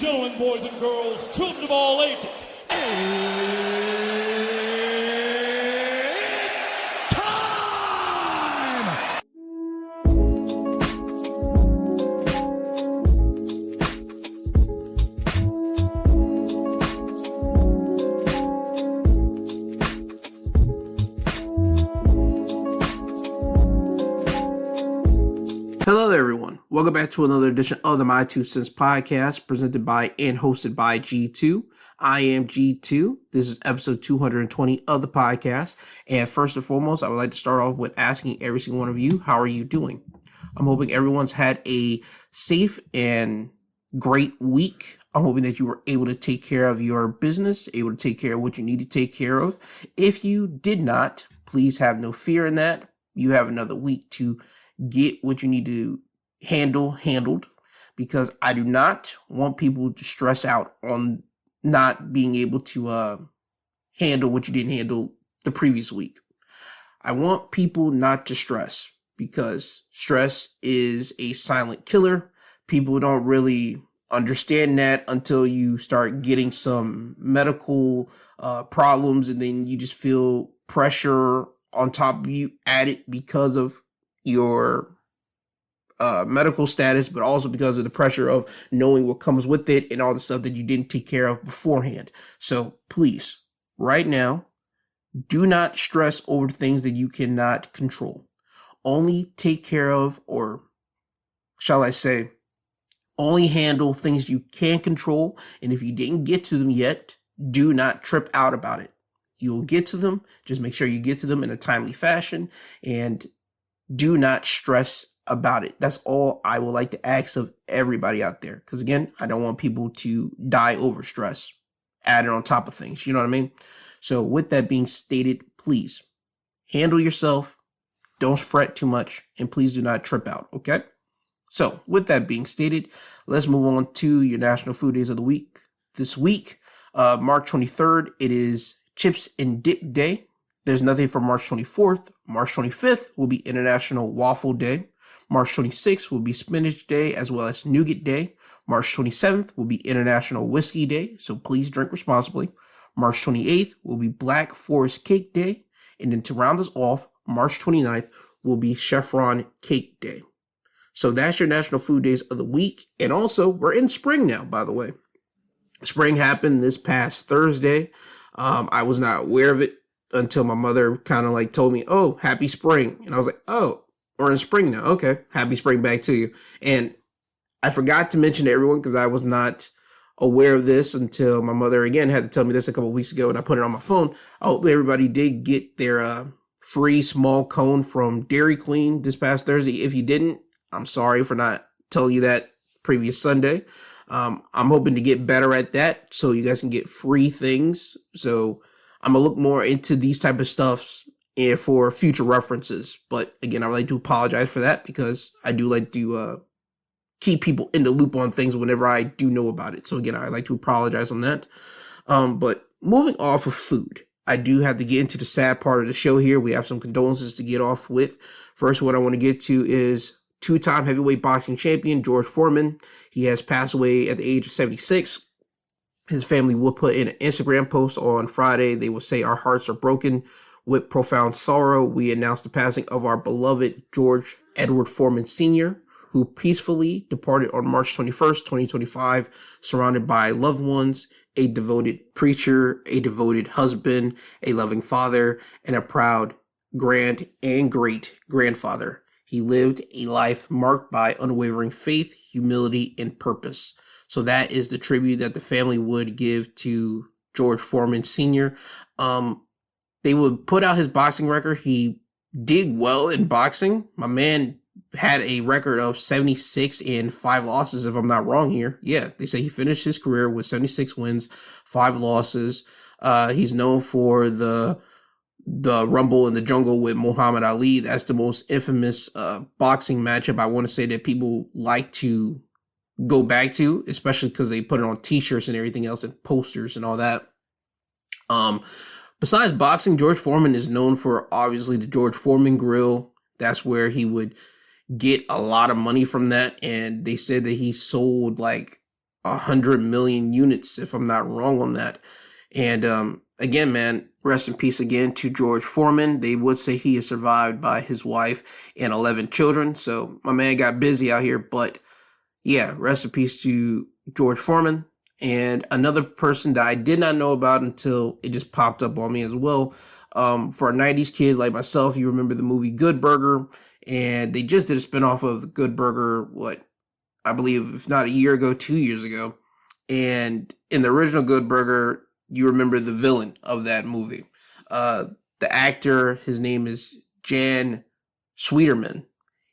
gentlemen, boys and girls, children of all ages, Hello everyone, welcome back to another edition of the My Two Cents podcast presented by and hosted by G2. I am G2. This is episode 220 of the podcast. And first and foremost, I would like to start off with asking every single one of you, how are you doing? I'm hoping everyone's had a safe and great week. I'm hoping that you were able to take care of your business, able to take care of what you need to take care of. If you did not, please have no fear in that. You have another week to get what you need to handled, because I do not want people to stress out on not being able to handle what you didn't handle the previous week. I want people not to stress, because stress is a silent killer. People don't really understand that until you start getting some medical problems, and then you just feel pressure on top of you added because of your medical status, but also because of the pressure of knowing what comes with it and all the stuff that you didn't take care of beforehand. So please, right now, do not stress over things that you cannot control. Only take care of, or shall I say, only handle things you can control. And if you didn't get to them yet, do not trip out about it. You'll get to them. Just make sure you get to them in a timely fashion, and do not stress about it. That's all I would like to ask of everybody out there. Because again, I don't want people to die over stress added on top of things. You know what I mean? So with that being stated, please handle yourself. Don't fret too much. And please do not trip out. Okay? So with that being stated, let's move on to your National Food Days of the week. This week, March 23rd, it is Chips and Dip Day. There's nothing for March 24th. March 25th will be International Waffle Day. March 26th will be Spinach Day, as well as Nougat Day. March 27th will be International Whiskey Day, so please drink responsibly. March 28th will be Black Forest Cake Day. And then to round us off, March 29th will be Chevron Cake Day. So that's your National Food Days of the week. And also, we're in spring now, by the way. Spring happened this past Thursday. I was not aware of it until my mother kind of like told me, oh, happy spring. And I was like, oh, we're in spring now. Okay. Happy spring back to you. And I forgot to mention to everyone, because I was not aware of this until my mother again had to tell me this a couple of weeks ago, and I put it on my phone. Oh, everybody did get their free small cone from Dairy Queen this past Thursday. If you didn't, I'm sorry for not telling you that previous Sunday. I'm hoping to get better at that so you guys can get free things. So I'm gonna look more into these type of stuff and for future references. But again, I would like to apologize for that, because I do like to keep people in the loop on things whenever I do know about it. So again, I'd like to apologize on that. But moving off of food, I do have to get into the sad part of the show here. We have some condolences to get off with. First, what I want to get to is two-time heavyweight boxing champion George Foreman. He has passed away at the age of 76. His family will put in an Instagram post on Friday. They will say, "Our hearts are broken. With profound sorrow, we announce the passing of our beloved George Edward Foreman Sr., who peacefully departed on March 21st, 2025, surrounded by loved ones, a devoted preacher, a devoted husband, a loving father, and a proud grand and great grandfather. He lived a life marked by unwavering faith, humility, and purpose." So that is the tribute that the family would give to George Foreman Sr. They would put out his boxing record. He did well in boxing. My man had a record of 76 and 5 losses, if I'm not wrong here. Yeah, they say he finished his career with 76 wins, 5 losses. He's known for the Rumble in the Jungle with Muhammad Ali. That's the most infamous boxing matchup I want to say that people like to go back to, especially because they put it on t-shirts and everything else and posters and all that. Besides boxing, George Foreman is known for obviously the George Foreman Grill. That's where he would get a lot of money from that. And they said that he sold like 100 million units, if I'm not wrong on that. And again, man, rest in peace again to George Foreman. They would say he is survived by his wife and 11 children. So my man got busy out here, but yeah, rest in peace to George Foreman. And another person that I did not know about until it just popped up on me as well. For a 90s kid like myself, you remember the movie Good Burger, and they just did a spinoff of the Good Burger, I believe, if not a year ago, 2 years ago. And in the original Good Burger, you remember the villain of that movie. The actor, his name is Jan Schwieterman.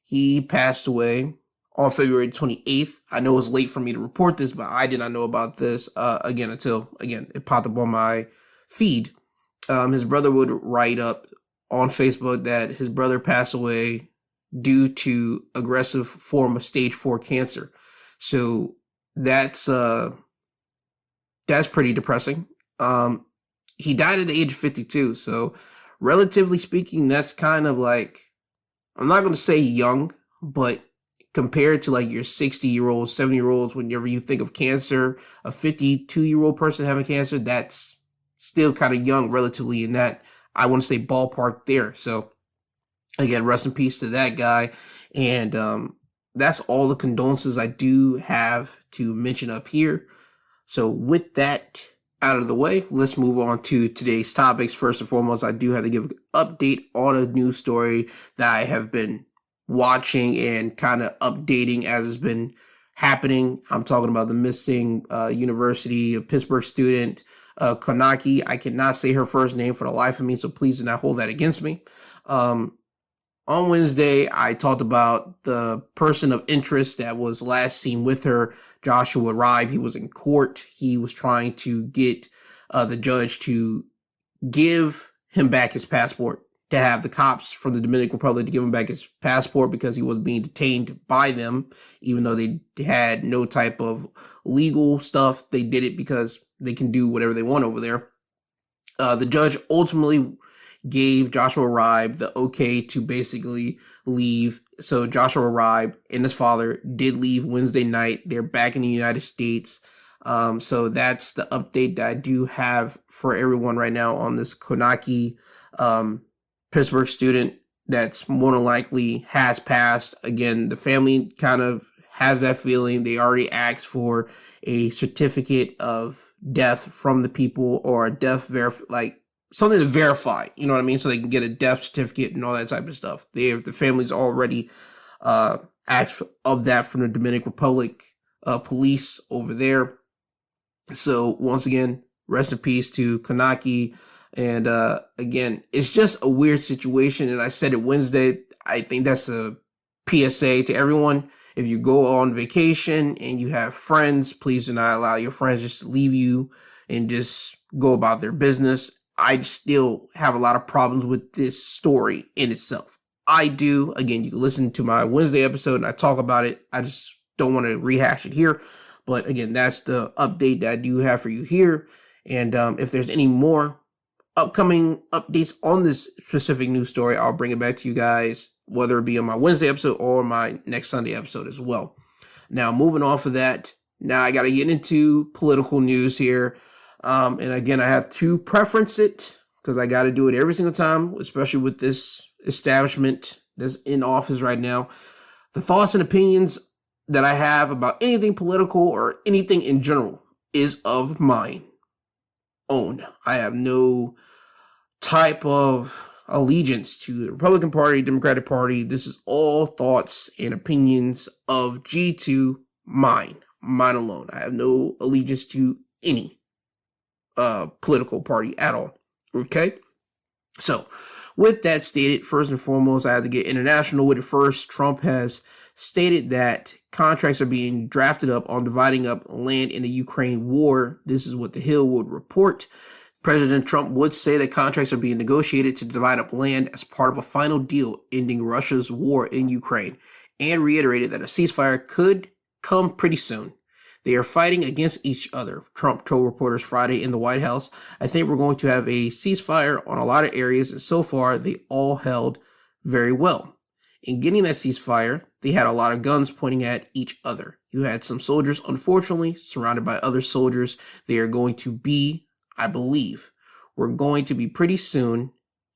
He passed away on February 28th. I know it's late for me to report this, but I did not know about this until it popped up on my feed. His brother would write up on Facebook that his brother passed away due to aggressive form of stage 4 cancer. So that's pretty depressing. He died at the age of 52. So relatively speaking, that's kind of like, I'm not going to say young, but compared to like your 60-year-olds, 70-year-olds, whenever you think of cancer, a 52-year-old person having cancer, that's still kind of young relatively in that, I want to say, ballpark there. So again, rest in peace to that guy. And that's all the condolences I do have to mention up here. So with that out of the way, let's move on to today's topics. First and foremost, I do have to give an update on a news story that I have been watching and kind of updating as it's been happening. I'm talking about the missing University of Pittsburgh student, Konaki. I cannot say her first name for the life of me, so please do not hold that against me. On Wednesday, I talked about the person of interest that was last seen with her, Joshua Ribe. He was in court. He was trying to get the judge to give him back his passport, to have the cops from the Dominican Republic to give him back his passport because he was being detained by them, even though they had no type of legal stuff. They did it because they can do whatever they want over there. The judge ultimately gave Joshua Ribe the okay to basically leave. So Joshua Ribe and his father did leave Wednesday night. They're back in the United States. So that's the update that I do have for everyone right now on this Konaki Pittsburgh student that's more than likely has passed. Again, the family kind of has that feeling. They already asked for a certificate of death from the people, or a death something to verify, you know what I mean? So they can get a death certificate and all that type of stuff. The family's already asked of that from the Dominican Republic police over there. So once again, rest in peace to Konaki. And again, it's just a weird situation. And I said it Wednesday. I think that's a PSA to everyone. If you go on vacation and you have friends, please do not allow your friends just to leave you and just go about their business. I still have a lot of problems with this story in itself. I do. Again, you can listen to my Wednesday episode and I talk about it. I just don't want to rehash it here. But again, that's the update that I do have for you here. And if there's any more upcoming updates on this specific news story, I'll bring it back to you guys, whether it be on my Wednesday episode or my next Sunday episode as well. Now, moving off of that, now I got to get into political news here. And again, I have to preference it because I got to do it every single time, especially with this establishment that's in office right now. The thoughts and opinions that I have about anything political or anything in general is of mine own. I have no type of allegiance to the Republican Party, Democratic Party. This is all thoughts and opinions of G2, mine alone. I have no allegiance to any political party at all. Okay? So, with that stated, first and foremost, I have to get international with it first. Trump has stated that contracts are being drafted up on dividing up land in the Ukraine war. This is what The Hill would report. President Trump would say that contracts are being negotiated to divide up land as part of a final deal ending Russia's war in Ukraine, and reiterated that a ceasefire could come pretty soon. They are fighting against each other, Trump told reporters Friday in the White House. I think we're going to have a ceasefire on a lot of areas, and so far they all held very well. In getting that ceasefire, they had a lot of guns pointing at each other. You had some soldiers, unfortunately, surrounded by other soldiers. They are going to be, I believe, we're going to be pretty soon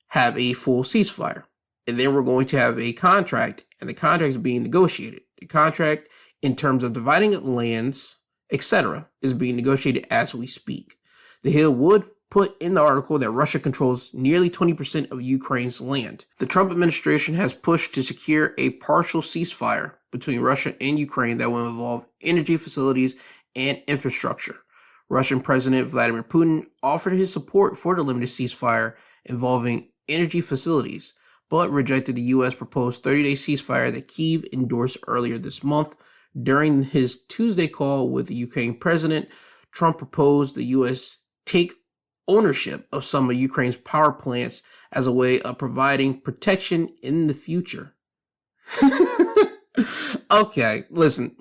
have a full ceasefire. And then we're going to have a contract, and the contract is being negotiated. The contract, in terms of dividing up lands, etc., is being negotiated as we speak. The Hill would put in the article that Russia controls nearly 20% of Ukraine's land. The Trump administration has pushed to secure a partial ceasefire between Russia and Ukraine that will involve energy facilities and infrastructure. Russian President Vladimir Putin offered his support for the limited ceasefire involving energy facilities, but rejected the U.S. proposed 30-day ceasefire that Kyiv endorsed earlier this month. During his Tuesday call with the Ukraine president, Trump proposed the U.S. take ownership of some of Ukraine's power plants as a way of providing protection in the future. Okay, listen,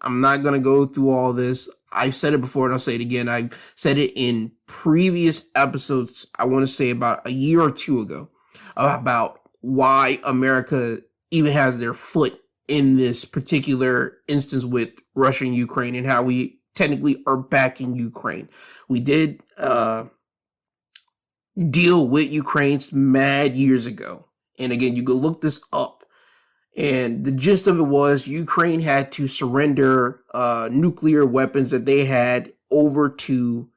I'm not going to go through all this. I've said it before and I'll say it again. I said it in previous episodes, I want to say about a year or two ago, about why America even has their foot in this particular instance with Russia and Ukraine, and how we technically are backing Ukraine. We did deal with Ukraine's mad years ago. And again, you can look this up. And the gist of it was Ukraine had to surrender nuclear weapons that they had over to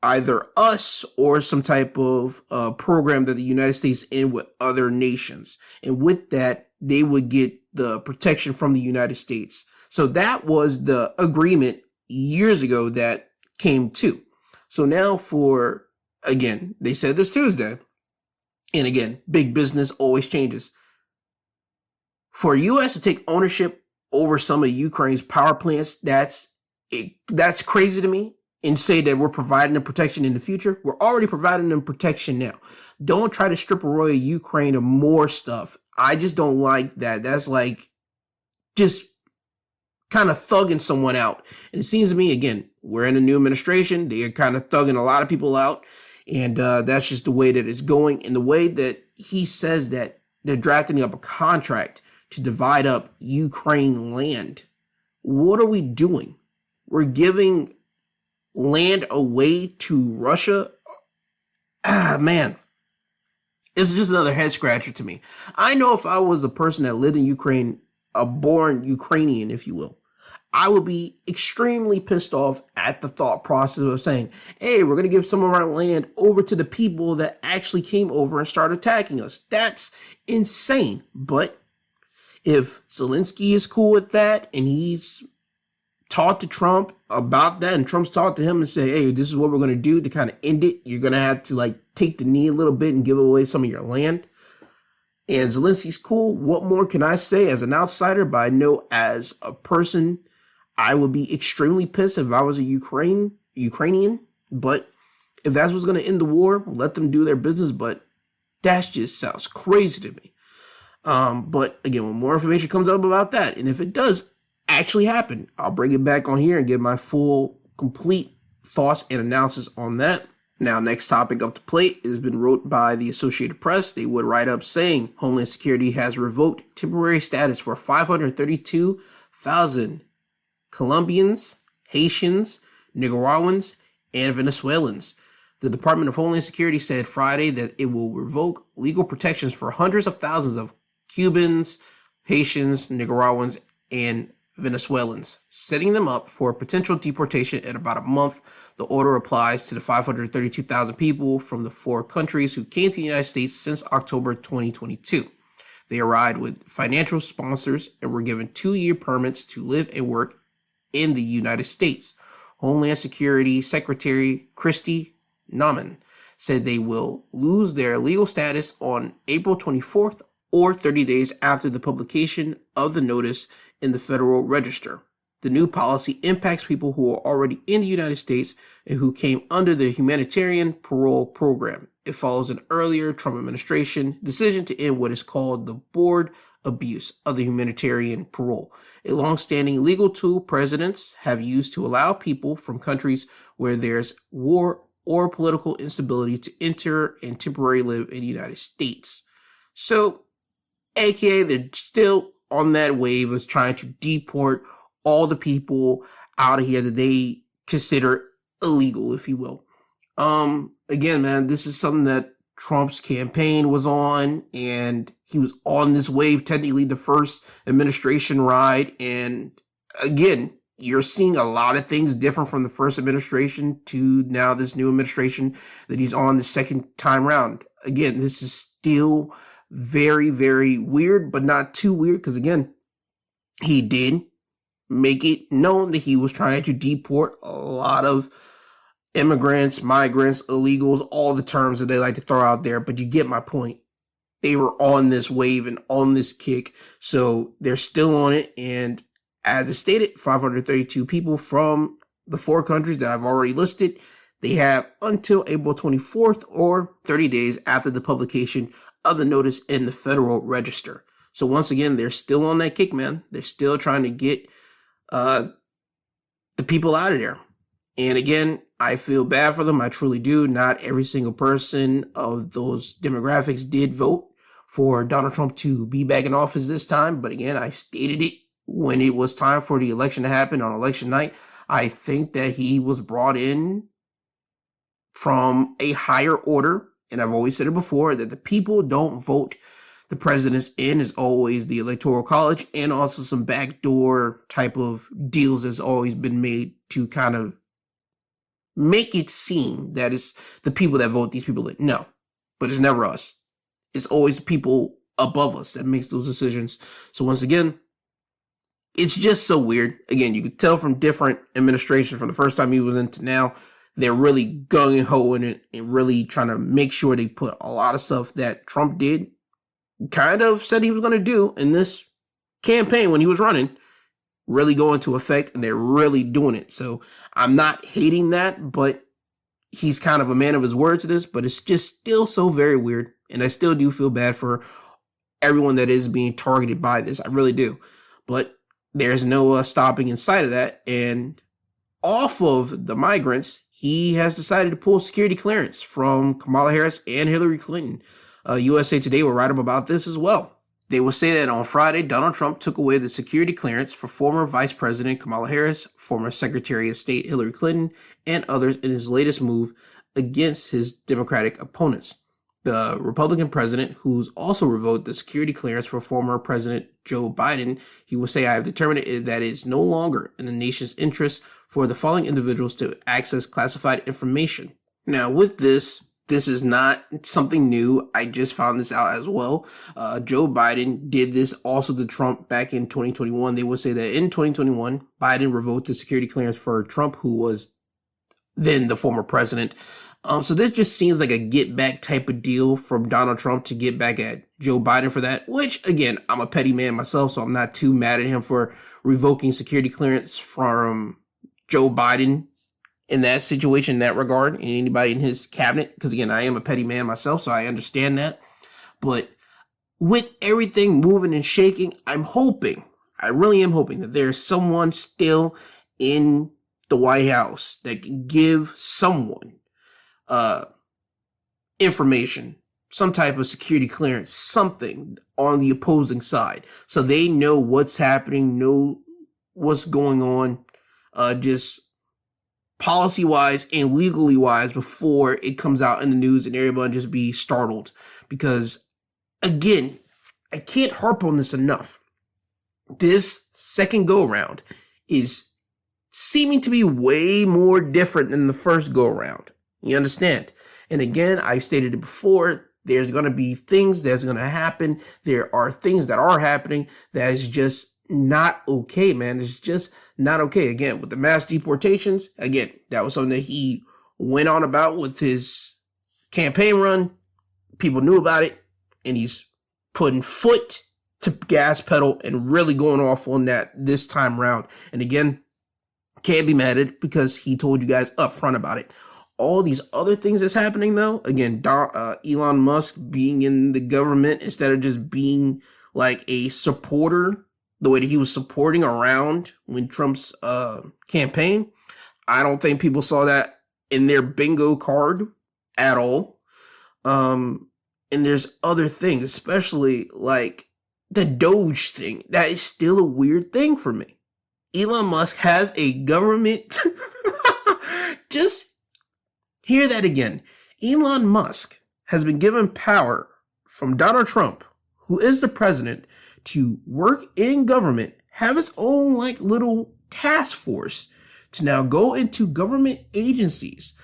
either us or some type of program that the United States in with other nations. And with that, they would get the protection from the United States. So that was the agreement years ago that came to. So now again, they said this Tuesday, and again, big business always changes. For U.S. to take ownership over some of Ukraine's power plants, that's crazy to me. And say that we're providing them protection in the future. We're already providing them protection now. Don't try to strip away Ukraine of more stuff. I just don't like that. That's like just kind of thugging someone out. And it seems to me, again, we're in a new administration. They're kind of thugging a lot of people out. And that's just the way that it's going. And the way that he says that they're drafting up a contract to divide up Ukraine land. What are we doing? We're giving land away to Russia? Man, it's just another head scratcher to me. I know if I was a person that lived in Ukraine, a born Ukrainian, if you will, I would be extremely pissed off at the thought process of saying, hey, we're going to give some of our land over to the people that actually came over and started attacking us. That's insane. But if Zelensky is cool with that and he's talked to Trump about that and Trump's talked to him and say, hey, this is what we're going to do to kind of end it. You're going to have to take the knee a little bit and give away some of your land. And Zelensky's cool. What more can I say as an outsider? But I know as a person, I would be extremely pissed if I was a Ukrainian. But if that's what's going to end the war, let them do their business. But that just sounds crazy to me. But again, when more information comes up about that, and if it does actually happen, I'll bring it back on here and give my full, complete thoughts and analysis on that. Now, next topic up to plate has been wrote by the Associated Press. They would write up saying Homeland Security has revoked temporary status for 532,000 Colombians, Haitians, Nicaraguans, and Venezuelans. The Department of Homeland Security said Friday that it will revoke legal protections for hundreds of thousands of Cubans, Haitians, Nicaraguans, and Venezuelans, setting them up for potential deportation in about a month. The order applies to the 532,000 people from the 4 countries who came to the United States since October 2022. They arrived with financial sponsors and were given 2-year permits to live and work in the United States. Homeland Security Secretary Kristi Noem said they will lose their legal status on April 24th or 30 days after the publication of the notice in the Federal Register. The new policy impacts people who are already in the United States and who came under the humanitarian parole program. It follows an earlier Trump administration decision to end what is called the board abuse of the humanitarian parole, a long-standing legal tool presidents have used to allow people from countries where there's war or political instability to enter and temporarily live in the United States. So, aka they're still on that wave of trying to deport all the people out of here that they consider illegal, if you will. Again, man, this is something that Trump's campaign was on, and he was on this wave, technically the first administration ride. And again, you're seeing a lot of things different from the first administration to now this new administration that he's on the second time round. Again, this is still very, very weird, but not too weird, because again, he did make it known that he was trying to deport a lot of immigrants, migrants, illegals, all the terms that they like to throw out there. But you get my point. They were on this wave and on this kick, so they're still on it. And as I stated, 532 people from the 4 countries that I've already listed, they have until April 24th, or 30 days after the publication of the notice in the Federal Register. So once again, they're still on that kick, man. They're still trying to get the people out of there. And again, I feel bad for them. I truly do. Not every single person of those demographics did vote for Donald Trump to be back in office this time. But again, I stated it when it was time for the election to happen on election night. I think that he was brought in from a higher order. And I've always said it before, that the people don't vote the presidents in. Is always the Electoral College, and also some backdoor type of deals that's always been made to kind of make it seem that it's the people that vote these people in. No, but it's never us. It's always people above us that makes those decisions. So once again, it's just so weird. Again, you could tell from different administrations, from the first time he was in to now, they're really gung-ho in it and really trying to make sure they put a lot of stuff that Trump did, kind of said he was going to do in this campaign when he was running, really go into effect, and they're really doing it. So I'm not hating that, but he's kind of a man of his word to this, but it's just still so very weird. And I still do feel bad for everyone that is being targeted by this. I really do. But there's no stopping in sight of that. And off of the migrants, he has decided to pull security clearance from Kamala Harris and Hillary Clinton. USA Today will write up about this as well. They will say that on Friday, Donald Trump took away the security clearance for former Vice President Kamala Harris, former Secretary of State Hillary Clinton, and others in his latest move against his Democratic opponents. The Republican president, who's also revoked the security clearance for former President Joe Biden, he will say, "I have determined that it is no longer in the nation's interest for the following individuals to access classified information." Now, with this is not something new. I just found this out as well. Joe Biden did this also to Trump back in 2021. They will say that in 2021, Biden revoked the security clearance for Trump, who was then the former president. So this just seems like a get back type of deal from Donald Trump to get back at Joe Biden for that, which again, I'm a petty man myself, so I'm not too mad at him for revoking security clearance from Joe Biden in that situation, in that regard, and anybody in his cabinet, because again, I am a petty man myself, so I understand that. But with everything moving and shaking, I really am hoping that there's someone still in the White House that can give someone information, some type of security clearance, something on the opposing side, so they know what's happening, know what's going on, just policy-wise and legally-wise, before it comes out in the news and everybody just be startled. Because, again, I can't harp on this enough. This second go-around is seeming to be way more different than the first go-around. You understand? And again, I've stated it before, there's going to be things that's going to happen. There are things that are happening that is just not okay, man. It's just not okay. Again, with the mass deportations, again, that was something that he went on about with his campaign run. People knew about it, and he's putting foot to gas pedal and really going off on that this time around. And again, can't be mad at it because he told you guys up front about it. All these other things that's happening, though, again, Elon Musk being in the government instead of just being like a supporter, the way that he was supporting around when Trump's campaign, I don't think people saw that in their bingo card at all. And there's other things, especially like the Doge thing. That is still a weird thing for me. Elon Musk has a government. Just hear that again. Elon Musk has been given power from Donald Trump, who is the president, to work in government, have its own like little task force to now go into government agencies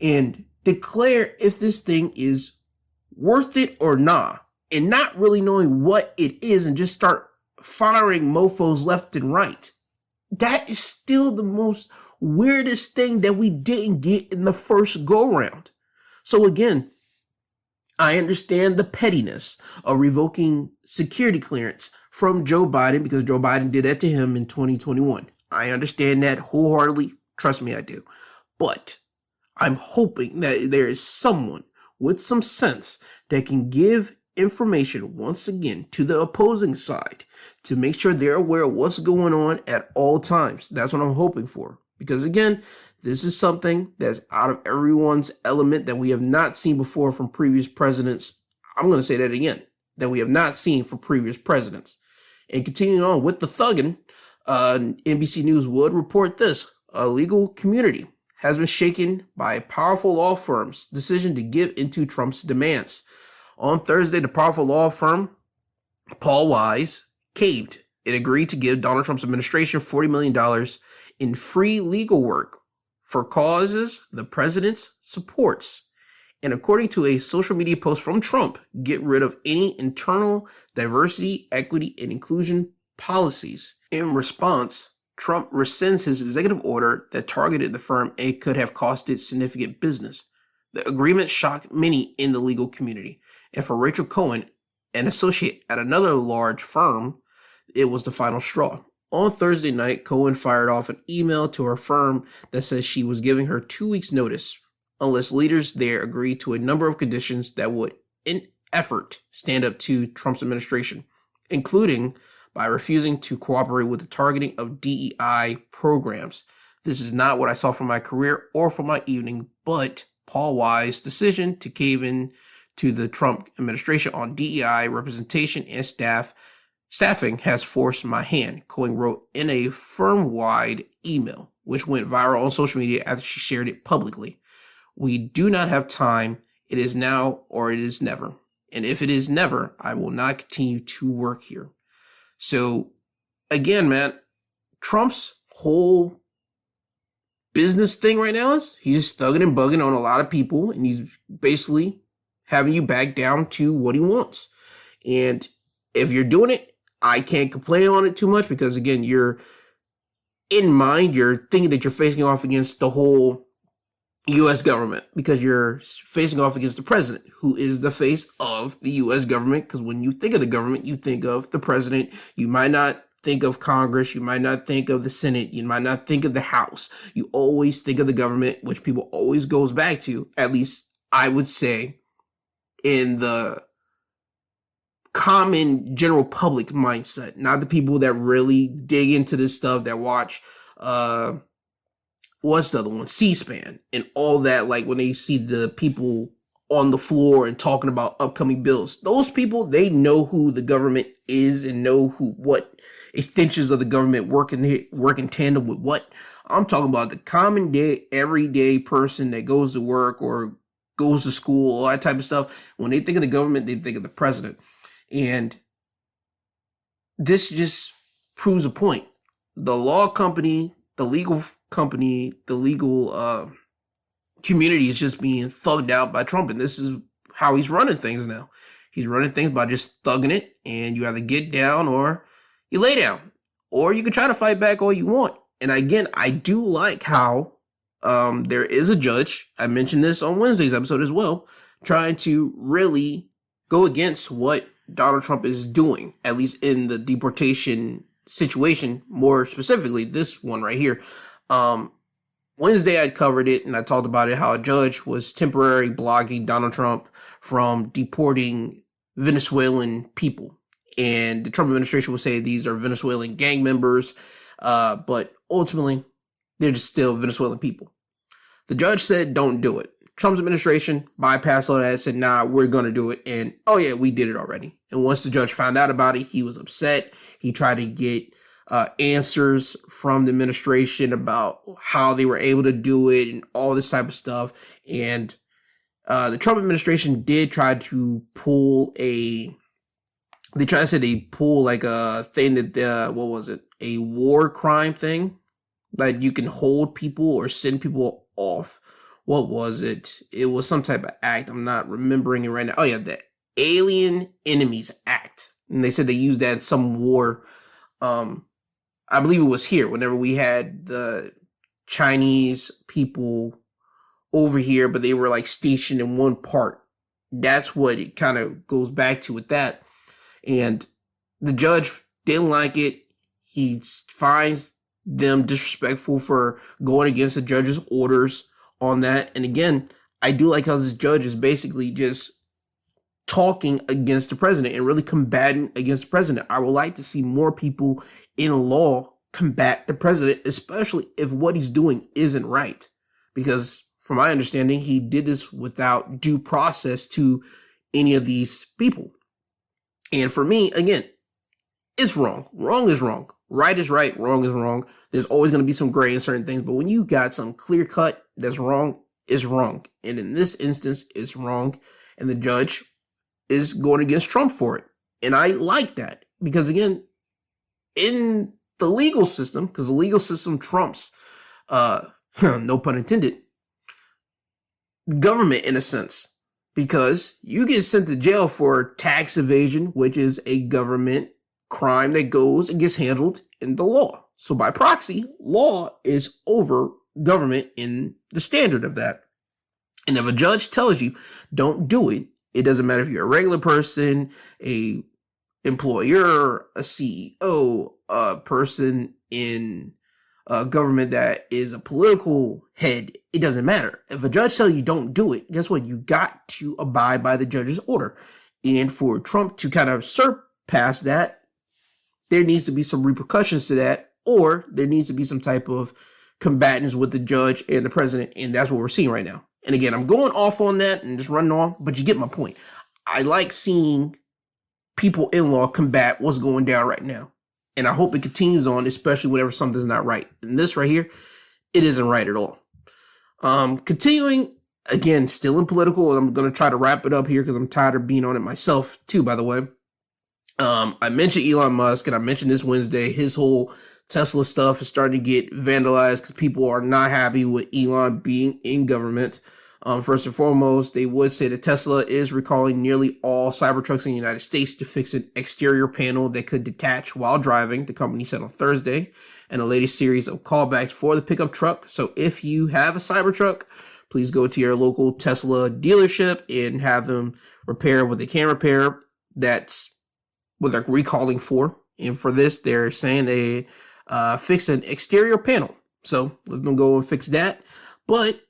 and declare if this thing is worth it or not, and not really knowing what it is and just start firing mofos left and right. That is still the most weirdest thing that we didn't get in the first go round. So again, I understand the pettiness of revoking security clearance from Joe Biden because Joe Biden did that to him in 2021. I understand that wholeheartedly. Trust me, I do. But I'm hoping that there is someone with some sense that can give information once again to the opposing side to make sure they're aware of what's going on at all times. That's what I'm hoping for. Because again, this is something that's out of everyone's element that we have not seen before from previous presidents. I'm going to say that again, that we have not seen from previous presidents. And continuing on with the thugging, NBC News would report this. A legal community has been shaken by a powerful law firm's decision to give into Trump's demands. On Thursday, the powerful law firm, Paul Wise, caved. It agreed to give Donald Trump's administration $40 million in free legal work for causes the president's supports. And according to a social media post from Trump, get rid of any internal diversity, equity, and inclusion policies. In response, Trump rescinds his executive order that targeted the firm and could have cost it significant business. The agreement shocked many in the legal community. And for Rachel Cohen, an associate at another large firm, it was the final straw. On Thursday night, Cohen fired off an email to her firm that says she was giving her 2 weeks notice unless leaders there agreed to a number of conditions that would, in effort, stand up to Trump's administration, including by refusing to cooperate with the targeting of DEI programs. This is not what I saw from my career or from my evening, but Paul Wise's decision to cave in to the Trump administration on DEI representation and staffing has forced my hand, Cohen wrote in a firm-wide email, which went viral on social media after she shared it publicly. We do not have time. It is now or it is never. And if it is never, I will not continue to work here. So, again, man, Trump's whole business thing right now is he's just thugging and bugging on a lot of people, and he's basically having you back down to what he wants. And if you're doing it, I can't complain on it too much because, again, you're thinking that you're facing off against the whole U.S. government because you're facing off against the president, who is the face of the U.S. government. Because when you think of the government, you think of the president. You might not think of Congress. You might not think of the Senate. You might not think of the House. You always think of the government, which people always goes back to, at least I would say, in the common general public mindset, not the people that really dig into this stuff, that watch, what's the other one? C-SPAN and all that. Like when they see the people on the floor and talking about upcoming bills, those people, they know who the government is and know what extensions of the government work in tandem with what. I'm talking about the common day, everyday person that goes to work or goes to school, all that type of stuff. When they think of the government, they think of the president. And this just proves a point. The law company, the legal company, the legal community is just being thugged out by Trump. And this is how he's running things now. He's running things by just thugging it. And you either get down or you lay down. Or you can try to fight back all you want. And again, I do like how there is a judge, I mentioned this on Wednesday's episode as well, trying to really go against what Donald Trump is doing, at least in the deportation situation, more specifically this one right here. Wednesday I covered it and I talked about it, how a judge was temporarily blocking Donald Trump from deporting Venezuelan people. And the Trump administration will say these are Venezuelan gang members, but ultimately they're just still Venezuelan people. The judge said don't do it. Trump's administration bypassed all that, said, nah, we're going to do it. And, oh yeah, we did it already. And once the judge found out about it, he was upset. He tried to get answers from the administration about how they were able to do it and all this type of stuff. And the Trump administration did try to pull a like a thing that, what was it? A war crime thing. Like you can hold people or send people off. What was it? It was some type of act. I'm not remembering it right now. Oh yeah, the Alien Enemies Act. And they said they used that in some war. I believe it was here whenever we had the Chinese people over here, but they were like stationed in one part. That's what it kind of goes back to with that. And the judge didn't like it. He finds them disrespectful for going against the judge's orders on that. And again, I do like how this judge is basically just talking against the president and really combating against the president. I would like to see more people in law combat the president, especially if what he's doing isn't right. Because from my understanding, he did this without due process to any of these people. And for me, again, it's wrong. Wrong is wrong. Right is right. Wrong is wrong. There's always going to be some gray in certain things. But when you got some clear cut that's wrong, it's wrong. And in this instance, it's wrong. And the judge is going against Trump for it. And I like that. Because again, in the legal system, because the legal system trumps, no pun intended, government in a sense. Because you get sent to jail for tax evasion, which is a government crime that goes and gets handled in the law. So by proxy, law is over government in the standard of that. And if a judge tells you don't do it, it doesn't matter if you're a regular person, a employer, a CEO, a person in government that is a political head, it doesn't matter. If a judge tells you don't do it, guess what? You got to abide by the judge's order. And for Trump to kind of surpass that, there needs to be some repercussions to that, or there needs to be some type of combatants with the judge and the president, and that's what we're seeing right now. And again, I'm going off on that and just running off, but you get my point. I like seeing people in law combat what's going down right now. And I hope it continues on, especially whenever something's not right. And this right here, it isn't right at all. Continuing, again, still in political, and I'm going to try to wrap it up here because I'm tired of being on it myself too, by the way. I mentioned Elon Musk, and I mentioned this Wednesday, his whole Tesla stuff is starting to get vandalized because people are not happy with Elon being in government. First and foremost, they would say that Tesla is recalling nearly all Cybertrucks in the United States to fix an exterior panel that could detach while driving, the company said on Thursday, and a latest series of callbacks for the pickup truck. So if you have a Cybertruck, please go to your local Tesla dealership and have them repair what they can repair. That's what they're recalling for. And for this, they're saying they fix an exterior panel. So let them go and fix that. But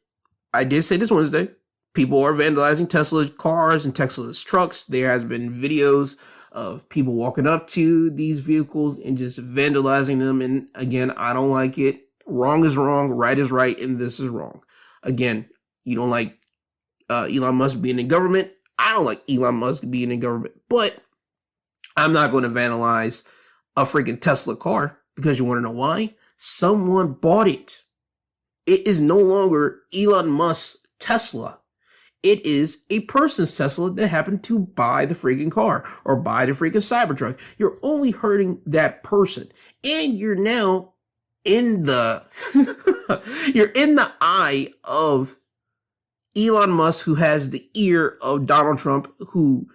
I did say this Wednesday, people are vandalizing Tesla cars and Tesla's trucks. There has been videos of people walking up to these vehicles and just vandalizing them. And again, I don't like it. Wrong is wrong, right is right, and this is wrong. Again, you don't like Elon Musk being in government. I don't like Elon Musk being in government. But I'm not going to vandalize a freaking Tesla car because you want to know why? Someone bought it. It is no longer Elon Musk's Tesla. It is a person's Tesla that happened to buy the freaking car or buy the freaking Cybertruck. You're only hurting that person. And you're now in the, you're in the eye of Elon Musk, who has the ear of Donald Trump, who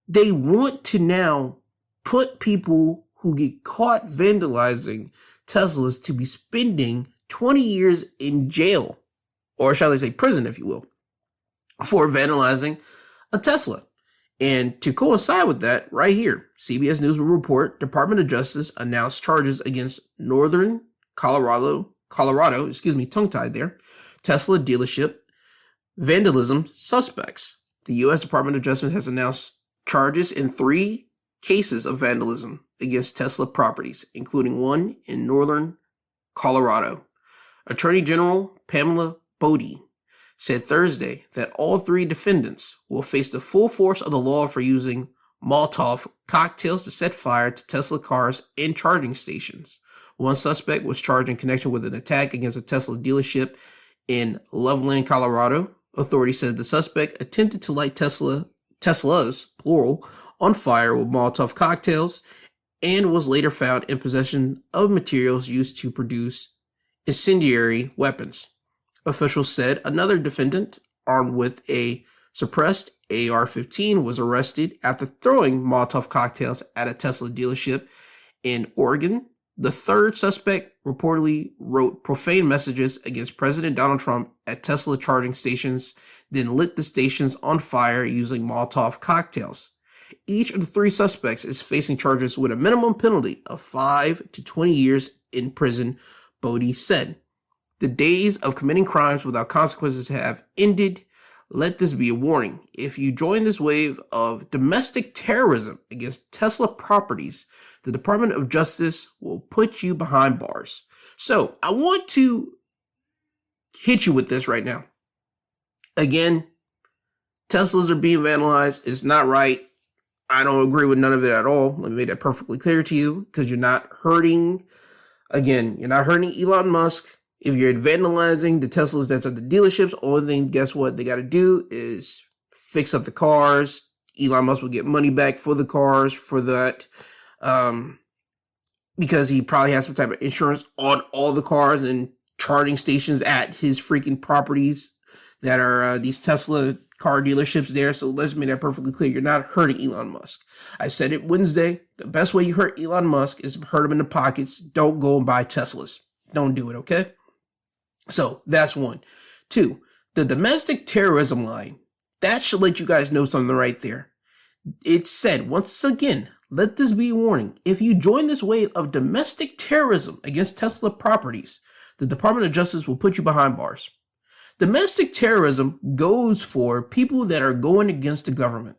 they want to now put people who get caught vandalizing Teslas to be spending 20 years in jail, or shall I say prison, if you will, for vandalizing a Tesla. And to coincide with that, right here, CBS News will report Department of Justice announced charges against Northern Colorado, tongue-tied there, Tesla dealership vandalism suspects. The U.S. Department of Justice has announced charges in 3 cases of vandalism against Tesla properties, including one in Northern Colorado. Attorney General Pamela Bodie said Thursday that all 3 defendants will face the full force of the law for using Molotov cocktails to set fire to Tesla cars and charging stations. One suspect was charged in connection with an attack against a Tesla dealership in Loveland, Colorado. Authorities said the suspect attempted to light Teslas, plural, on fire with Molotov cocktails and was later found in possession of materials used to produce incendiary weapons. Officials said another defendant, armed with a suppressed AR-15, was arrested after throwing Molotov cocktails at a Tesla dealership in Oregon. The third suspect reportedly wrote profane messages against President Donald Trump at Tesla charging stations, then lit the stations on fire using Molotov cocktails. Each of the three suspects is facing charges with a minimum penalty of 5 to 20 years in prison, Bodie said. The days of committing crimes without consequences have ended. Let this be a warning. If you join this wave of domestic terrorism against Tesla properties, the Department of Justice will put you behind bars. So I want to hit you with this right now. Again, Teslas are being vandalized. It's not right. I don't agree with none of it at all. Let me make that perfectly clear to you, because you're not hurting, you're not hurting Elon Musk. If you're vandalizing the Teslas that's at the dealerships, only thing, guess what, they got to do is fix up the cars. Elon Musk will get money back for the cars for that, because he probably has some type of insurance on all the cars and charging stations at his freaking properties that are these Tesla car dealerships there. So let's make that perfectly clear. You're not hurting Elon Musk. I said it Wednesday. The best way you hurt Elon Musk is hurt him in the pockets. Don't go and buy Teslas. Don't do it, okay? So that's one. Two, the domestic terrorism line. That should let you guys know something right there. It said, once again, let this be a warning. If you join this wave of domestic terrorism against Tesla properties, the Department of Justice will put you behind bars. Domestic terrorism goes for people that are going against the government.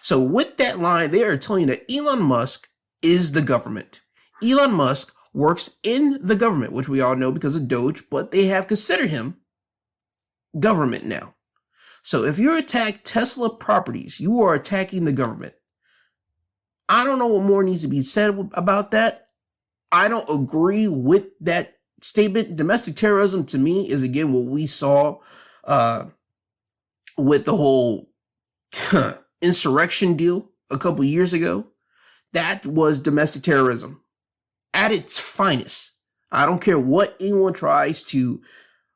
So with that line, they are telling you that Elon Musk is the government. Elon Musk works in the government, which we all know because of Doge, but they have considered him government now. So if you attack Tesla properties, you are attacking the government. I don't know what more needs to be said about that. I don't agree with that statement. Domestic terrorism to me is again what we saw with the whole insurrection deal a couple years ago. That was domestic terrorism at its finest. I don't care what anyone tries to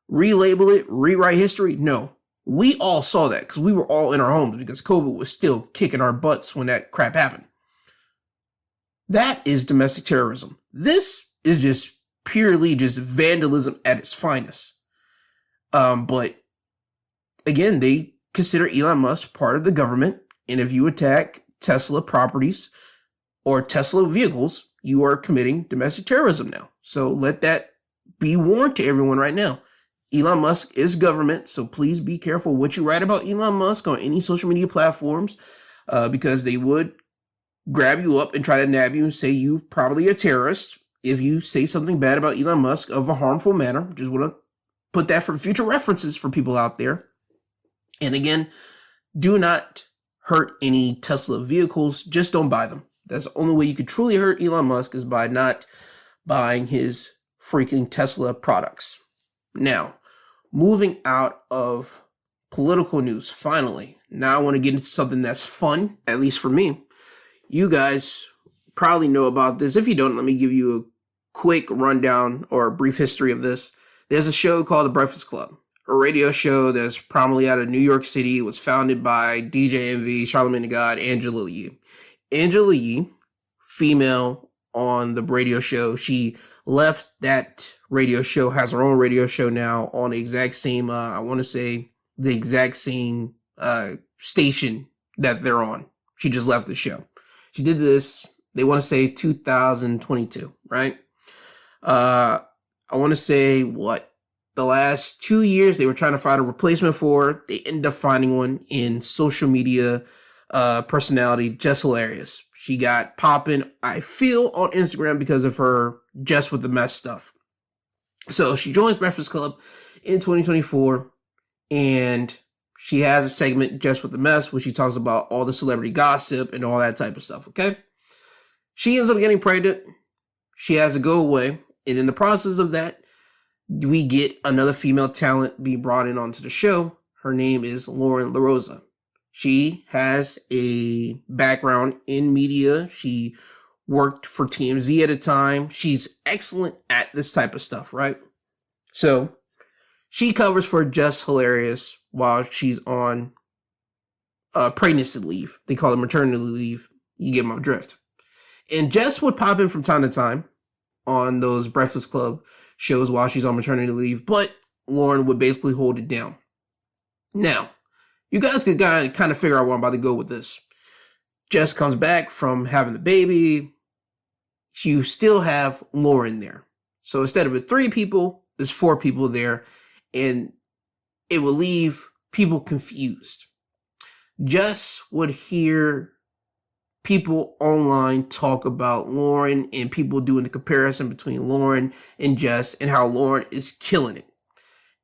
relabel it, rewrite history. No, we all saw that because we were all in our homes because COVID was still kicking our butts when that crap happened. That is domestic terrorism. This is just purely just vandalism at its finest. But again, they consider Elon Musk part of the government. And if you attack Tesla properties or Tesla vehicles, you are committing domestic terrorism now. So let that be warned to everyone right now. Elon Musk is government, so please be careful what you write about Elon Musk on any social media platforms, because they would grab you up and try to nab you and say you probably a terrorist if you say something bad about Elon Musk of a harmful manner. Just want to put that for future references for people out there. And again, do not hurt any Tesla vehicles. Just don't buy them. That's the only way you could truly hurt Elon Musk is by not buying his freaking Tesla products. Now, moving out of political news, finally. Now I want to get into something that's fun, at least for me. You guys probably know about this. If you don't, let me give you a quick rundown or a brief history of this. There's a show called The Breakfast Club, a radio show that's prominently out of New York City. It was founded by DJ Envy, Charlamagne the God, Angela Yee. Angela Yee, female on the radio show. She left that radio show, has her own radio show now on the exact same, I want to say the exact same station that they're on. She just left the show. She did this, they want to say 2022, right? I want to say the last 2 years they were trying to find a replacement for her. They ended up finding one in social media personality, Jess Hilarious. She got popping, I feel, on Instagram because of her Jess with the Mess stuff. So she joins Breakfast Club in 2024 and She has a segment, Just with the Mess, where she talks about all the celebrity gossip and all that type of stuff, okay? She ends up getting pregnant. She has to go away. And in the process of that, we get another female talent being brought in onto the show. Her name is Lauren LaRosa. She has a background in media. She worked for TMZ at a time. She's excellent at this type of stuff, right? So she covers for Jess Hilarious while she's on pregnancy leave. They call it maternity leave. You get my drift. And Jess would pop in from time to time on those Breakfast Club shows while she's on maternity leave, but Lauren would basically hold it down. Now, you guys could kind of figure out where I'm about to go with this. Jess comes back from having the baby. You still have Lauren there. So instead of 3 people, there's 4 people there, and it will leave people confused. Jess would hear people online talk about Lauren and people doing the comparison between Lauren and Jess and how Lauren is killing it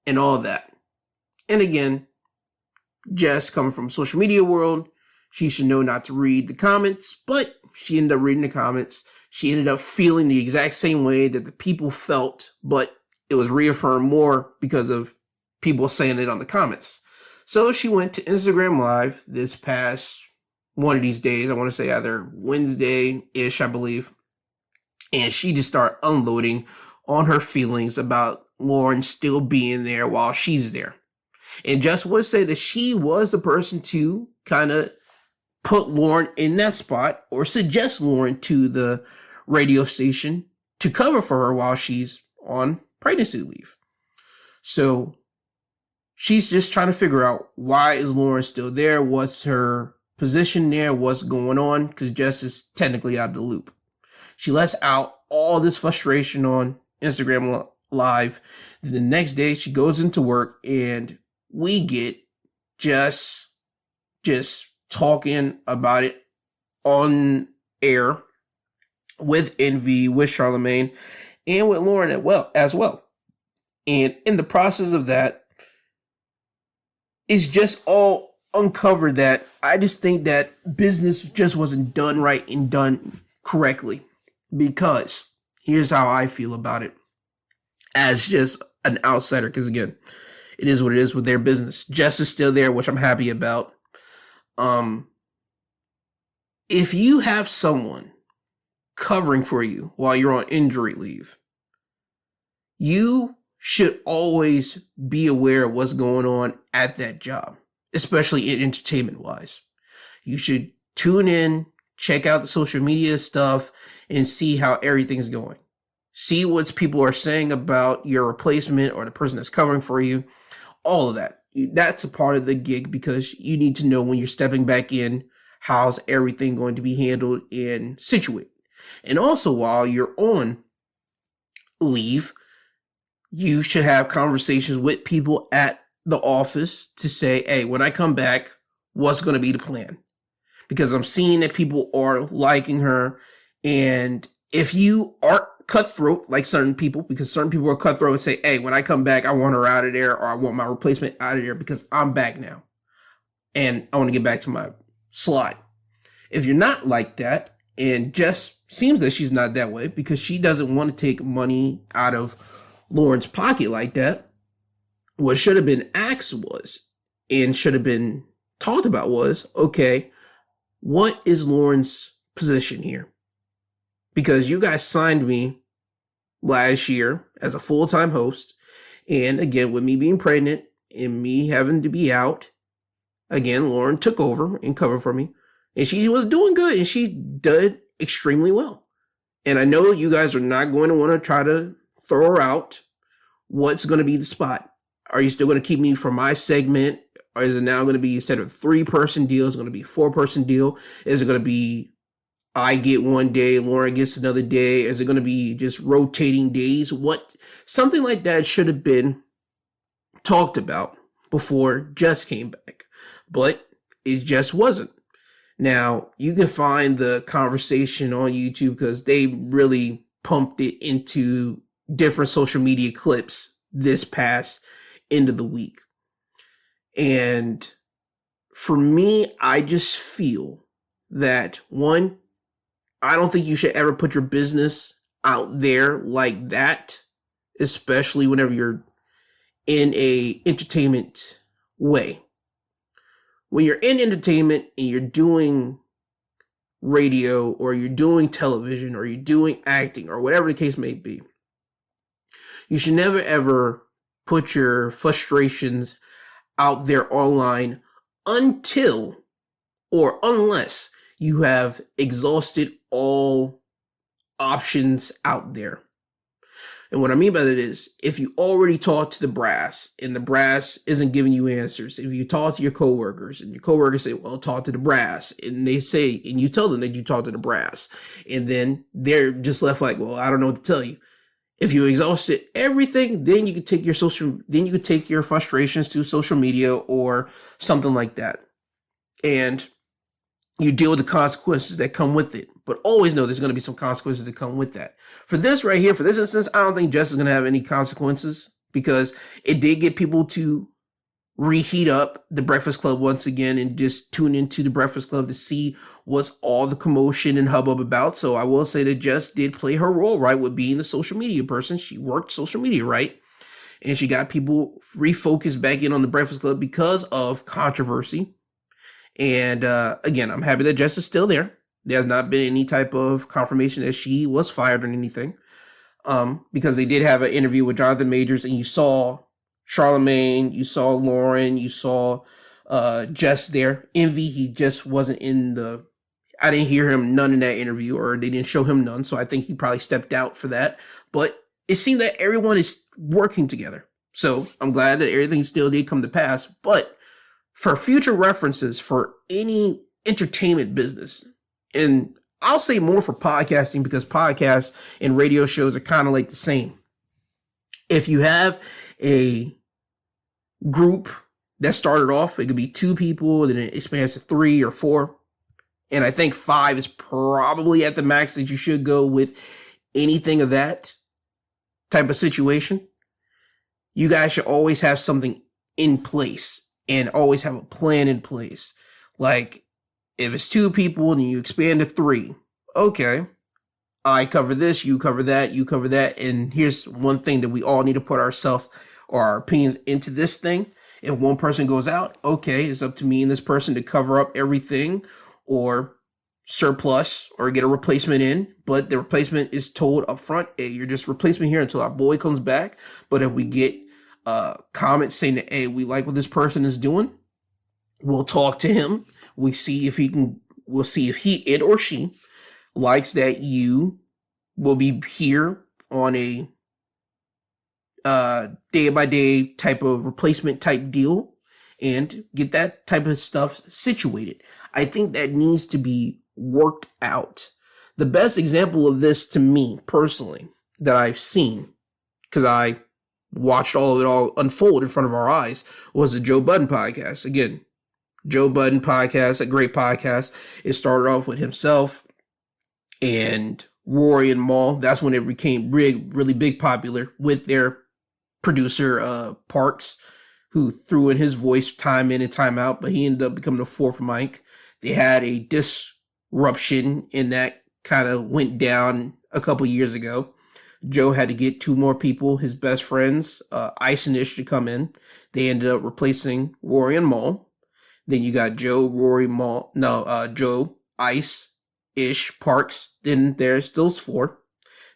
and all that. And again, Jess, coming from social media world, she should know not to read the comments, but she ended up reading the comments. She ended up feeling the exact same way that the people felt, but it was reaffirmed more because of people saying it on the comments. So she went to Instagram Live this past one of these days. I want to say either Wednesday-ish, I believe. And she just started unloading on her feelings about Lauren still being there while she's there. And Jess would say that she was the person to kind of put Lauren in that spot or suggest Lauren to the radio station to cover for her while she's on pregnancy leave. So she's just trying to figure out, why is Lauren still there? What's her position there? What's going on? Because Jess is technically out of the loop. She lets out all this frustration on Instagram Live. The next day she goes into work and we get Jess just talking about it on air with Envy, with Charlemagne, and with Lauren as well. And in the process of that, it's just all uncovered that I just think that business just wasn't done right and done correctly. Because here's how I feel about it as just an outsider. Because again, it is what it is with their business. Jess is still there, which I'm happy about. If you have someone covering for you while you're on injury leave, you should always be aware of what's going on at that job, especially in entertainment wise. You should tune in, check out the social media stuff, and see how everything's going. See what people are saying about your replacement or the person that's covering for you. All of that. That's a part of the gig because you need to know when you're stepping back in, how's everything going to be handled and situated. And also while you're on leave, you should have conversations with people at the office to say, hey, when I come back, what's going to be the plan? Because I'm seeing that people are liking her. And if you aren't cutthroat like certain people, because certain people are cutthroat and say, hey, when I come back, I want her out of there, or I want my replacement out of there because I'm back now. And I want to get back to my slot. If you're not like that, and Jess seems that she's not that way because she doesn't want to take money out of Lauren's pocket like that, what should have been asked was, and should have been talked about was, okay, what is Lauren's position here? Because you guys signed me last year as a full-time host. And again, with me being pregnant and me having to be out, again, Lauren took over and covered for me. And she was doing good and she did extremely well. And I know you guys are not going to want to try to throw her out. What's going to be the spot? Are you still going to keep me for my segment? Or is it now going to be, instead of 3-person deal, it's going to be a 4-person deal? Is it going to be I get one day, Lauren gets another day? Is it going to be just rotating days? Something like that should have been talked about before Jess came back, but it just wasn't. Now, you can find the conversation on YouTube because they really pumped it into different social media clips this past end of the week. And for me, I just feel that, one, I don't think you should ever put your business out there like that, especially whenever you're in a entertainment way. When you're in entertainment and you're doing radio or you're doing television or you're doing acting or whatever the case may be, you should never ever put your frustrations out there online until or unless you have exhausted all options out there. And what I mean by that is, if you already talk to the brass and the brass isn't giving you answers, if you talk to your coworkers and your coworkers say, well, talk to the brass, and they say, and you tell them that you talk to the brass, and then they're just left like, well, I don't know what to tell you. If you exhausted everything, then you could take your frustrations to social media or something like that. And you deal with the consequences that come with it. But always know there's going to be some consequences that come with that. For this right here, for this instance, I don't think Jess is going to have any consequences because it did get people to reheat up the Breakfast Club once again and just tune into the Breakfast Club to see what's all the commotion and hubbub about. So I will say that Jess did play her role right with being the social media person. She worked social media right. And she got people refocused back in on the Breakfast Club because of controversy. And again, I'm happy that Jess is still there. There has not been any type of confirmation that she was fired or anything. Because they did have an interview with Jonathan Majors, and you saw Charlemagne, you saw Lauren, you saw Jess there. Envy, he just wasn't I didn't hear him none in that interview, or they didn't show him none. So I think he probably stepped out for that. But it seemed that everyone is working together. So I'm glad that everything still did come to pass. But for future references for any entertainment business, and I'll say more for podcasting because podcasts and radio shows are kind of like the same. If you have a group that started off, it could be 2 people, then it expands to 3 or 4. And I think 5 is probably at the max that you should go with anything of that type of situation. You guys should always have something in place and always have a plan in place. Like, if it's 2 people and you expand to 3, okay, I cover this, you cover that, you cover that. And here's one thing that we all need to put ourselves or our opinions into this thing. If one person goes out, okay, it's up to me and this person to cover up everything or surplus or get a replacement in. But the replacement is told up front, hey, you're just replacement here until our boy comes back. But if we get comments saying that, hey, we like what this person is doing, we'll talk to him. We'll see if it or she likes that you will be here on a day by day type of replacement type deal and get that type of stuff situated. I think that needs to be worked out. The best example of this to me personally that I've seen, because I watched all of it all unfold in front of our eyes, was the Joe Budden podcast. Again, Joe Budden podcast, a great podcast. It started off with himself and Rory and Maul. That's when it became really big popular with their producer, Parks, who threw in his voice time in and time out, but he ended up becoming the 4th mic. They had a disruption and that kind of went down a couple years ago. Joe had to get 2 more people, his best friends, Ice and Ish, to come in. They ended up replacing Rory and Maul. Then you got Joe, Rory, Joe, Ice, Ish, Parks. Then there's those 4.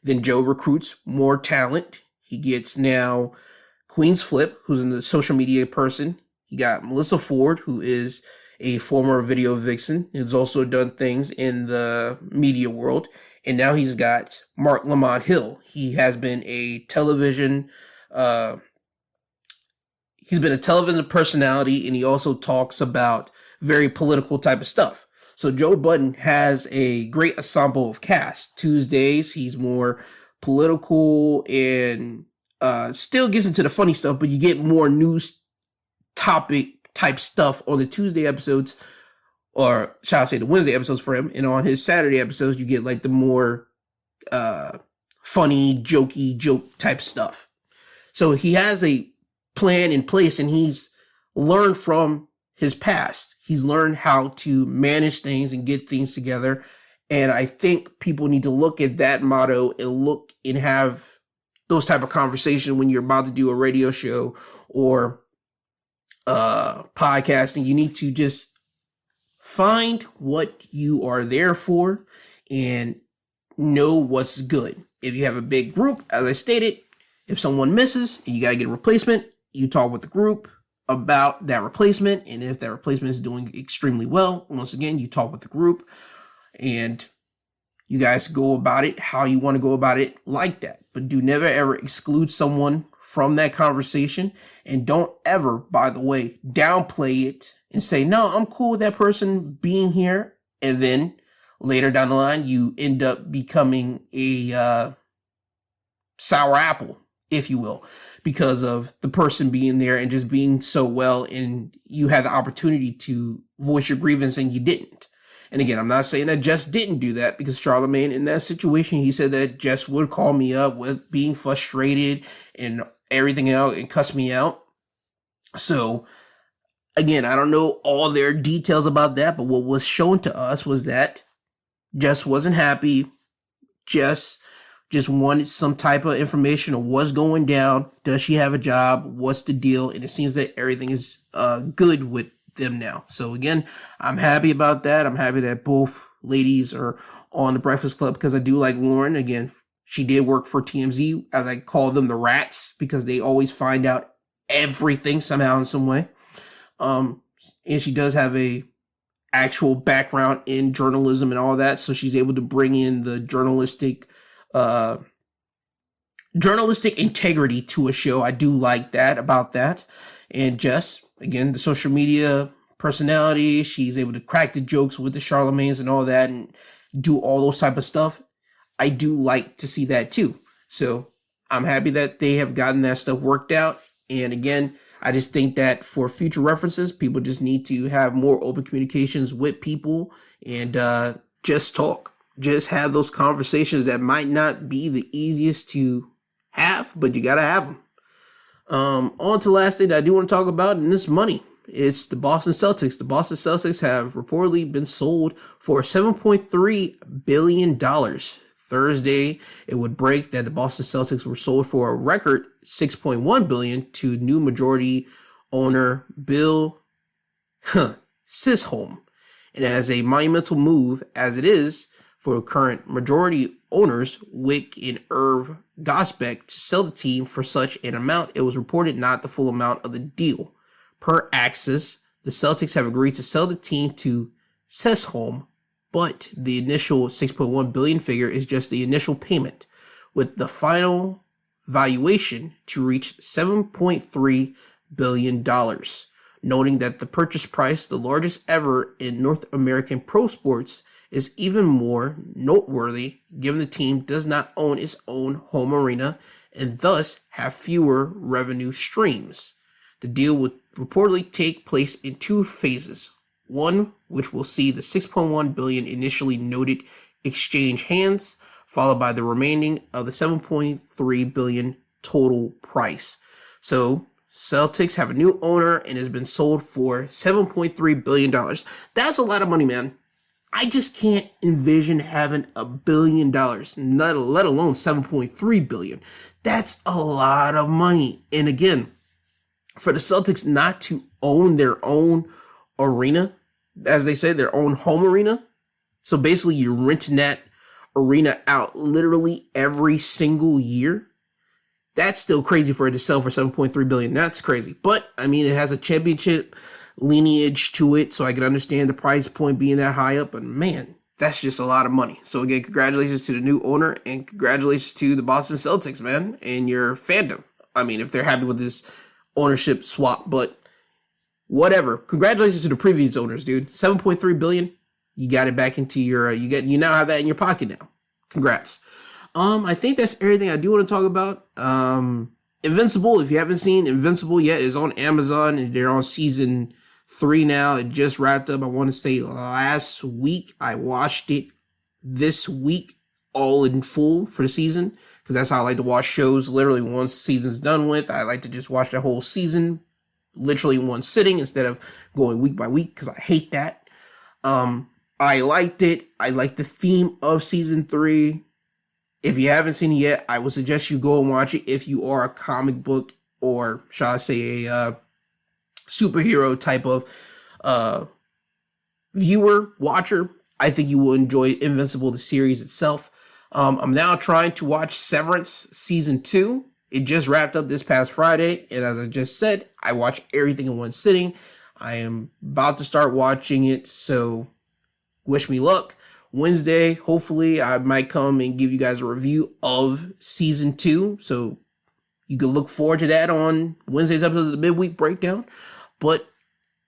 Then Joe recruits more talent. He gets now Queen's Flip, who's in the social media person. He got Melissa Ford, who is a former video vixen, who's also done things in the media world. And now he's got Mark Lamont Hill. He has been a television personality, and he also talks about very political type of stuff. So Joe Budden has a great ensemble of cast. Tuesdays, he's more political and still gets into the funny stuff, but you get more news topic type stuff on the Tuesday episodes, or shall I say the Wednesday episodes for him. And on his Saturday episodes, you get like the more funny, jokey, joke type stuff. So he has a plan in place, and he's learned from his past. He's learned how to manage things and get things together. And I think people need to look at that motto and look and have those type of conversations when you're about to do a radio show or podcasting. You need to just find what you are there for and know what's good. If you have a big group, as I stated, if someone misses and you got to get a replacement, you talk with the group about that replacement. And if that replacement is doing extremely well, once again, you talk with the group and you guys go about it how you want to go about it like that. But do never ever exclude someone from that conversation. And don't ever, by the way, downplay it and say, no, I'm cool with that person being here. And then later down the line, you end up becoming a sour apple, if you will, because of the person being there and just being so well, and you had the opportunity to voice your grievance and you didn't. And again, I'm not saying that Jess didn't do that, because Charlemagne, in that situation, he said that Jess would call me up with being frustrated and everything else and cuss me out. So again, I don't know all their details about that, but what was shown to us was that Jess wasn't happy. Jess just wanted some type of information of what's going down. Does she have a job? What's the deal? And it seems that everything is good with them now. So again, I'm happy about that. I'm happy that both ladies are on the Breakfast Club, because I do like Lauren. Again, she did work for TMZ, as I call them, the rats, because they always find out everything somehow in some way. And she does have a actual background in journalism and all that, so she's able to bring in the journalistic integrity to a show. I do like that about that. And Jess, again, the social media personality, she's able to crack the jokes with the Charlemagnes and all that and do all those type of stuff. I do like to see that too. So I'm happy that they have gotten that stuff worked out. And again, I just think that for future references, people just need to have more open communications with people and just talk. Just have those conversations that might not be the easiest to have, but you got to have them. On to the last thing that I do want to talk about, and this money. It's the Boston Celtics. The Boston Celtics have reportedly been sold for $7.3 billion. Thursday, it would break that the Boston Celtics were sold for a record $6.1 billion to new majority owner Bill Sisholm. And as a monumental move as it is for current majority owners Wick and Irv Gosbeck to sell the team for such an amount, it was reported not the full amount of the deal. Per Axis, the Celtics have agreed to sell the team to Sisholm, but the initial $6.1 billion figure is just the initial payment, with the final valuation to reach $7.3 billion. Noting that the purchase price, the largest ever in North American pro sports, is even more noteworthy given the team does not own its own home arena and thus have fewer revenue streams. The deal would reportedly take place in two phases. One, which will see the $6.1 billion initially noted exchange hands, followed by the remaining of the $7.3 billion total price. So Celtics have a new owner and has been sold for $7.3 billion. That's a lot of money, man. I just can't envision having $1 billion, let alone $7.3 billion. That's a lot of money. And again, for the Celtics not to own their own arena, as they say, their own home arena. So basically you're renting that arena out literally every single year. That's still crazy for it to sell for $7.3 billion. That's crazy. But I mean, it has a championship lineage to it, so I can understand the price point being that high up. But man, that's just a lot of money. So again, congratulations to the new owner and congratulations to the Boston Celtics, man, and your fandom. I mean, if they're happy with this ownership swap, but whatever. Congratulations to the previous owners, dude. $7.3 billion. You got it back into your, you now have that in your pocket now. Congrats. I think that's everything I do want to talk about. Invincible, if you haven't seen Invincible yet, is on Amazon and they're on season 3 now. It just wrapped up, I want to say last week. I watched it this week all in full for the season, because that's how I like to watch shows. Literally once the season's done with, I like to just watch the whole season literally in one sitting instead of going week by week, because I hate that. I liked it. I like the theme of season 3. If you haven't seen it yet, I would suggest you go and watch it if you are a comic book, or shall I say a superhero type of viewer, watcher. I think you will enjoy Invincible, the series itself. I'm now trying to watch Severance season 2. It just wrapped up this past Friday, and as I just said, I watched everything in one sitting. I am about to start watching it, so wish me luck. Wednesday, hopefully, I might come and give you guys a review of season 2, so you can look forward to that on Wednesday's episode of the Midweek Breakdown. But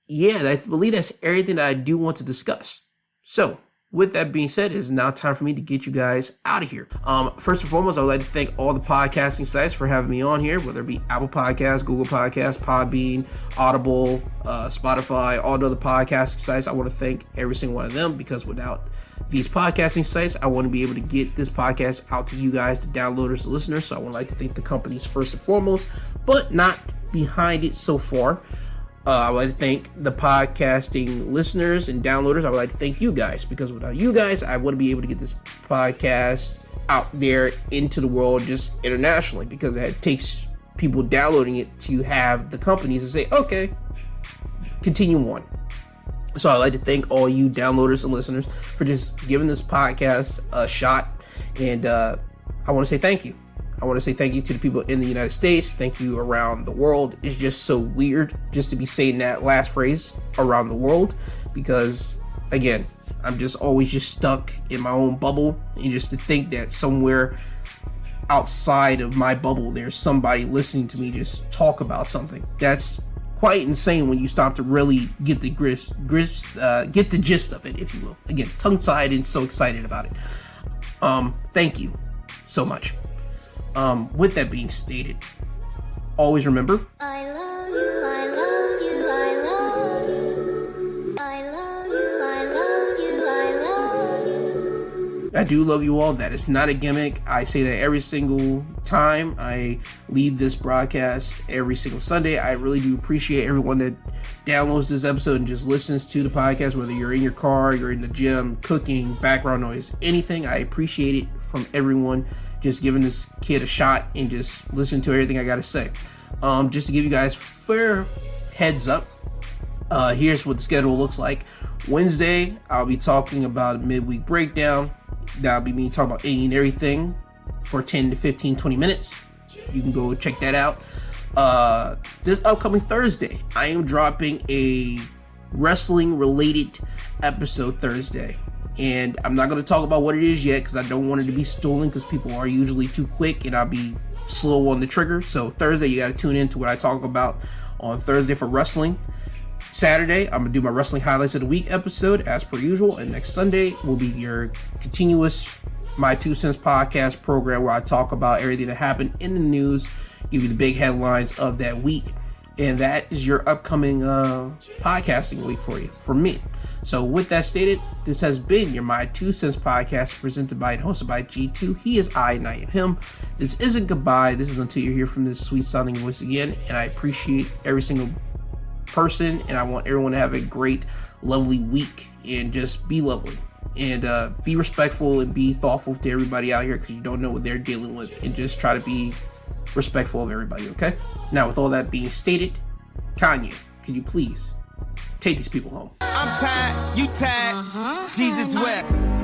yeah, I believe that's everything that I do want to discuss. So with that being said, it's now time for me to get you guys out of here. First and foremost, I would like to thank all the podcasting sites for having me on here, whether it be Apple Podcasts, Google Podcasts, Podbean, Audible, Spotify, all the other podcasting sites. I want to thank every single one of them, because without these podcasting sites, I want to be able to get this podcast out to you guys, the downloaders, the listeners. So I would like to thank the companies first and foremost, but not behind it so far. I would like to thank the podcasting listeners and downloaders. I would like to thank you guys, because without you guys, I wouldn't be able to get this podcast out there into the world just internationally, because it takes people downloading it to have the companies to say, okay, continue on. So I'd like to thank all you downloaders and listeners for just giving this podcast a shot. And I want to say thank you. I want to say thank you to the people in the United States. Thank you around the world. It's just so weird just to be saying that last phrase, around the world, because again, I'm just always just stuck in my own bubble, and just to think that somewhere outside of my bubble there's somebody listening to me just talk about something. That's quite insane when you stop to really get the get the gist of it, if you will. Again, tongue-tied and so excited about it. Thank you so much. With that being stated, always remember, I love you, I love you, I love you. I love you, I love you, I love you. I do love you all. That is not a gimmick. I say that every single time I leave this broadcast, every single Sunday. I really do appreciate everyone that downloads this episode and just listens to the podcast, whether you're in your car, you're in the gym, cooking, background noise, anything. I appreciate it from everyone. Just giving this kid a shot and just listen to everything I gotta say. Just to give you guys fair heads up, here's what the schedule looks like. Wednesday, I'll be talking about a midweek breakdown. That'll be me talking about any and everything for 10 to 15, 20 minutes. You can go check that out. This upcoming Thursday, I am dropping a wrestling related episode Thursday. And I'm not going to talk about what it is yet, because I don't want it to be stolen, because people are usually too quick and I'll be slow on the trigger. So Thursday, you got to tune in to what I talk about on Thursday for wrestling. Saturday, I'm going to do my wrestling highlights of the week episode as per usual. And next Sunday will be your continuous My 2 Cents podcast program, where I talk about everything that happened in the news, give you the big headlines of that week. And that is your upcoming podcasting week for you, from me. So with that stated, this has been your My 2 Cents podcast, presented by and hosted by G2. He is I and I am him. This isn't goodbye. This is until you hear from this sweet sounding voice again. And I appreciate every single person, and I want everyone to have a great, lovely week, and just be lovely. And be respectful and be thoughtful to everybody out here, because you don't know what they're dealing with. And just try to be respectful of everybody, okay? Now, with all that being stated, Kanye, could you please take these people home? I'm tired, you tired, Jesus wept.